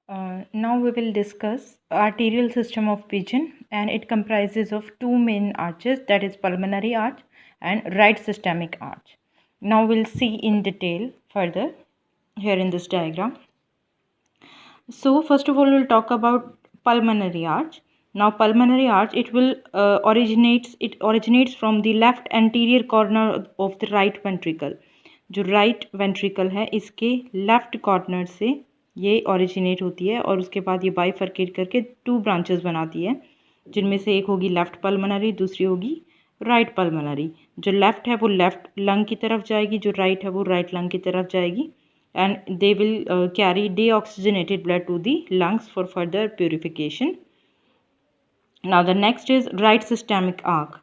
Now we will discuss arterial system of pigeon, and it comprises of two main arches, that is pulmonary arch and right systemic arch. Now we'll see in detail further here in this diagram. So first of all we'll talk about pulmonary arch. Now pulmonary arch, it originates from the left anterior corner of the right ventricle. जो right ventricle है इसके left corner से ये originate होती है और उसके बाद ये बाइफर्केट करके टू ब्रांचेस बनाती है, जिनमें से एक होगी लेफ्ट पल्मोनरी, दूसरी होगी राइट पल्मोनरी। जो लेफ्ट है वो लेफ्ट लंग की तरफ जाएगी, जो राइट है वो राइट लंग की तरफ जाएगी, and they will carry deoxygenated blood to the lungs for further purification. Now the next is right systemic arc.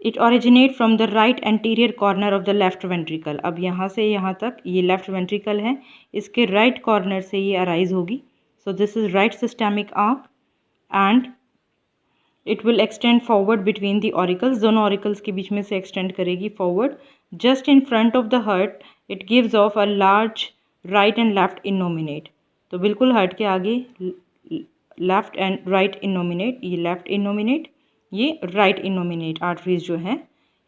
It originates from the right anterior corner of the left ventricle. अब यहाँ से यहाँ तक ये left ventricle है, इसके right corner से ये arise होगी. So this is right systemic arc and it will extend forward between the auricles. दोनों auricles के बीच में से extend करेगी forward. Just in front of the heart, it gives off a large right and left innominate. तो बिल्कुल heart के आगे लेफ्ट एंड राइट इनोमिनेट, ये लेफ्ट इनोमिनेट, ये राइट इनोमिनेट आर्टरीज जो हैं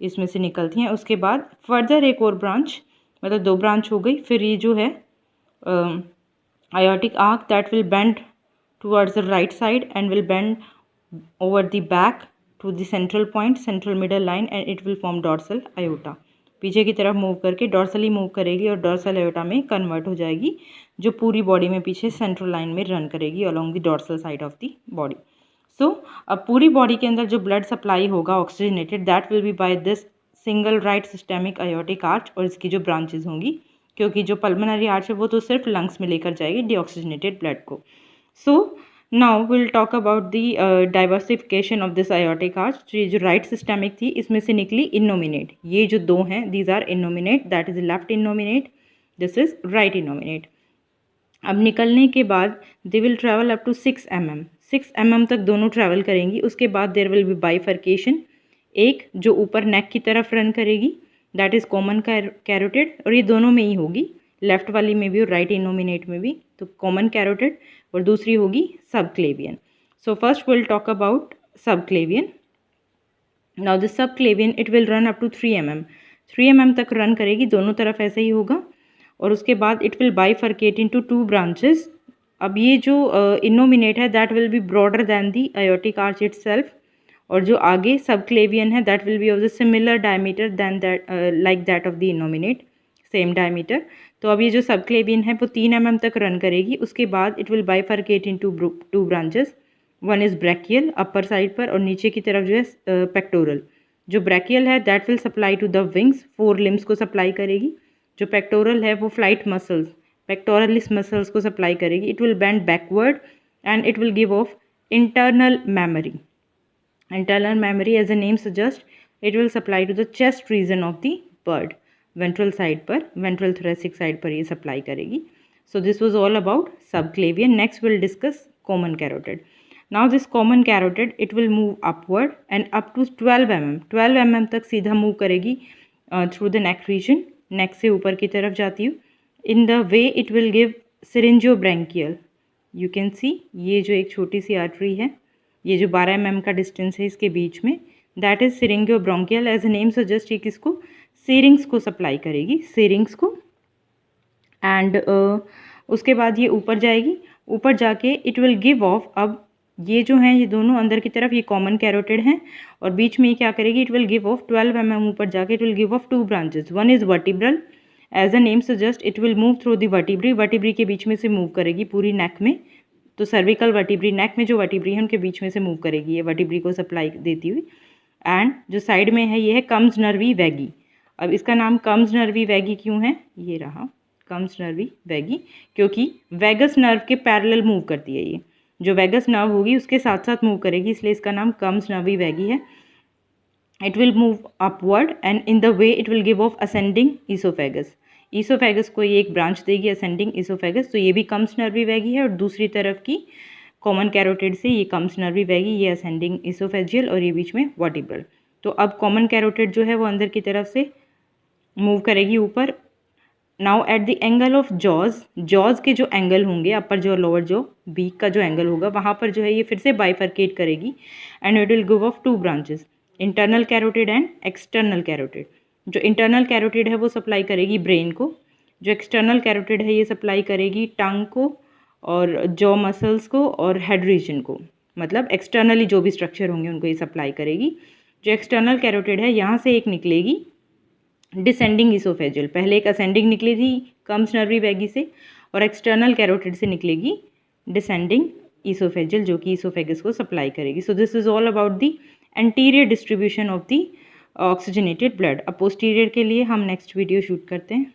इसमें से निकलती हैं। उसके बाद फर्दर एक और ब्रांच, मतलब दो ब्रांच हो गई। फिर ये जो है aortic arc that will bend towards the right side and will bend over the back to the central point, central middle line, and it will form dorsal aorta. पीछे की तरफ मूव करके डॉर्सली मूव करेगी और dorsal aorta में convert हो जाएगी, जो पूरी बॉडी में पीछे सेंट्रल लाइन में रन करेगी along the dorsal side of the body. So अब पूरी बॉडी के अंदर जो ब्लड सप्लाई होगा oxygenated, that will be by this single right systemic aortic arch और इसकी जो ब्रांचेज होंगी, क्योंकि जो पल्मोनरी आर्च है वो तो सिर्फ लंग्स में लेकर जाएगी डीऑक्सीजनेटेड ब्लड को। So now will talk about the diversification of this aortic arch. तो ये जो राइट सिस्टेमिक थी इसमें से निकली इनोमिनेट, ये जो दो हैं these are innominate, that is left innominate, this is right innominate. अब निकलने के बाद they will travel up to 6 mm, 6 mm तक दोनों ट्रैवल करेंगी। उसके बाद देयर विल बी बाइफर्केशन, एक जो ऊपर नेक की तरफ रन करेगी दैट इज़ कॉमन कैरोटिड, और ये दोनों में ही होगी, लेफ्ट वाली में भी और राइट इनोमिनेट में भी, तो कॉमन कैरोटिड, और दूसरी होगी subclavian. So first will talk about subclavian. Now this subclavian it will run up to 3 mm, 3 mm तक रन करेगी, दोनों तरफ ऐसे ही होगा, और उसके बाद it will bifurcate into 2 branches. अब ये जो इनोमिनेट है that will be broader than the aortic arch itself, और जो आगे सबक्लेवियन है that will be of the similar diameter than that like that of the innominate, same diameter. तो अब ये जो सबक्लेवियन है वो 3 mm तक रन करेगी। उसके बाद it will bifurcate into 2 branches, one is brachial upper side पर, और नीचे की तरफ जो है पेक्टोरल। जो ब्रैकियल है that will supply to the wings, 4 limbs को सप्लाई करेगी। जो पेक्टोरल है वो फ्लाइट मसल्स, पेक्टोरलिस मसल्स को सप्लाई करेगी। It will bend backward and it will give off internal mammary. Internal mammary as a name suggest, it will supply to the chest region of the bird, ventral side पर, ventral thoracic side पर ये supply करेगी। So this was all about subclavian. Next will discuss common carotid. Now this common carotid it will move upward and up to 12 mm, 12 mm तक सीधा move करेगी through the neck region, neck से ऊपर की तरफ जाती हूँ। In the way it will give syringobranchial, you can see ये जो एक छोटी सी आर्टरी है, ये जो 12 mm का डिस्टेंस है इसके बीच में, that is syringobranchial, as a name suggest ये किसको, सीरिंग्स को सप्लाई करेगी, सीरिंग्स को। एंड उसके बाद ये ऊपर जाएगी, ऊपर जाके इट विल गिव ऑफ, अब ये जो हैं ये दोनों अंदर की तरफ ये कॉमन कैरोटिड हैं, और बीच में ये क्या करेगी, it will give off 12 mm ऊपर जाके it will give off 2 branches, one is vertebral, as a name suggest it will move through the vertebrae, vertebrae के बीच में से मूव करेगी पूरी नेक में। तो सर्विकल वर्टिब्री, नेक में जो वर्टिब्री है उनके बीच में से मूव करेगी ये वर्टिब्री को सप्लाई देती हुई। एंड जो साइड में है ये है कम्स नर्वी वैगी। अब इसका नाम कम्स नर्वी वैगी क्यों है, ये रहा कम्स नर्वी वैगी, क्योंकि वैगस नर्व के पैरेलल मूव करती है ये, जो वैगस नर्व होगी उसके साथ साथ मूव करेगी, इसलिए इसका नाम कम्स नर्वी वैगी है। It will move upward and in the way it will give of ascending oesophagus, oesophagus को ये एक ब्रांच देगी असेंडिंग ईसोफेगस, तो ये भी कम्स नर्वी वैगी है, और दूसरी तरफ की कॉमन कैरोटिड से ये कम्स नर्वी वैगी, ये असेंडिंग ईसोफेजियल, और ये बीच में वर्टिब्रल। तो अब कॉमन कैरोटिड जो है वो अंदर की तरफ से मूव करेगी ऊपर, now at the angle of jaws के जो एंगल होंगे, upper jaw lower jaw, beak का जो एंगल होगा वहाँ पर जो है ये फिर से बाइफरकेट करेगी and it will give off 2 branches, internal carotid and external carotid. जो इंटरनल कैरोटिड है वो सप्लाई करेगी ब्रेन को, जो एक्सटर्नल कैरोटिड है ये सप्लाई करेगी टंग को और जॉ मसल्स को और हेड रीजन को, मतलब एक्सटर्नली जो भी स्ट्रक्चर होंगे उनको ये सप्लाई करेगी। जो एक्सटर्नल कैरोटिड है यहाँ से एक निकलेगी डिसेंडिंग ईसोफेजियल, पहले एक असेंडिंग निकली थी कम्स नर्वी वैगी से, और एक्सटर्नल कैरोटिड से निकलेगी डिसेंडिंग ईसोफेजियल जो कि ईसोफेगस को सप्लाई करेगी। So this is all about the anterior distribution of the oxygenated blood. अब पोस्टीरियर के लिए हम नेक्स्ट वीडियो शूट करते हैं।